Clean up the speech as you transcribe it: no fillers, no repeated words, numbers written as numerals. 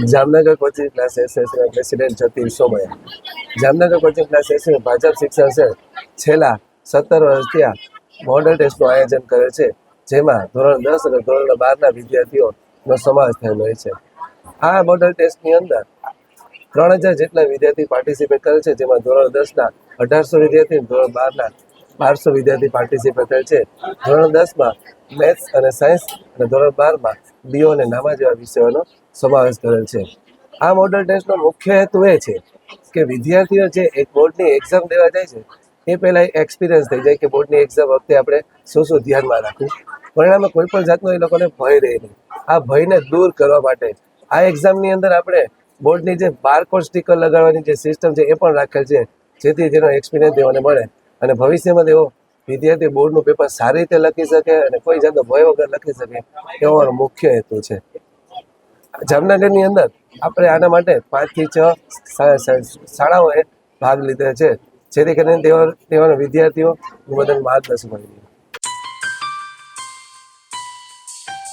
Jamnagar coaching class એસોસિએશનના president Jatin Somaiya. Jamnagar coaching class association Bhajap શિક્ષણ છે છેલ્લા 17 વર્ષથી આ મોડલ ટેસ્ટનું આયોજન કરે છે, જેમાં ધોરણ 10 અને ધોરણ 12ના વિદ્યાર્થીઓનો સમાવેશ થયેલો હોય છે. આ મોડલ ટેસ્ટની અંદર 3000 જેટલા વિદ્યાર્થી પાર્ટિસિપેટ કરે છે, જેમાં ધોરણ 10ના 1800 વિદ્યાર્થી, ધોરણ 12ના 1200 વિદ્યાર્થી પાર્ટિસિપેટ કરે છે. ધોરણ 10માં મેથ્સ અને સાયન્સ અને ધોરણ 12માં બીઓ અને નામા જેવા વિષયોનો સમાવેશ કરેલ છે. આ મોડલ ટેસ્ટનો મુખ્ય હેતુ એ છે કે વિદ્યાર્થીઓ જે એક બોર્ડની એક્ઝામ દેવા જાય છે એ પહેલાં એક્સપિરિયન્સ થઈ જાય કે બોર્ડની એક્ઝામ વખતે આપણે શું ધ્યાનમાં રાખવું. પરિણામે કોઈ પણ જાતનો એ લોકોને ભય રહે નહીં. આ ભયને દૂર કરવા માટે આ એક્ઝામની અંદર આપણે બોર્ડની જે બારકોડ સ્ટીકર લગાડવાની જે સિસ્ટમ છે એ પણ રાખેલ છે, જેથી તેનો એક્સપિરિયન્સ તેઓને મળે અને ભવિષ્યમાં તેઓ વિદ્યાર્થી બોર્ડનું પેપર સારી રીતે લખી શકે અને કોઈ જાતનો ભય વગર લખી શકે એવો અમારો મુખ્ય હેતુ છે. જામનગરની અંદર આપણે આના માટે 5 થી 6 શાળાઓએ ભાગ લીધો છે, જેથી કરીને તેઓના વિદ્યાર્થીઓ બધાને માર્ગદર્શન મળી.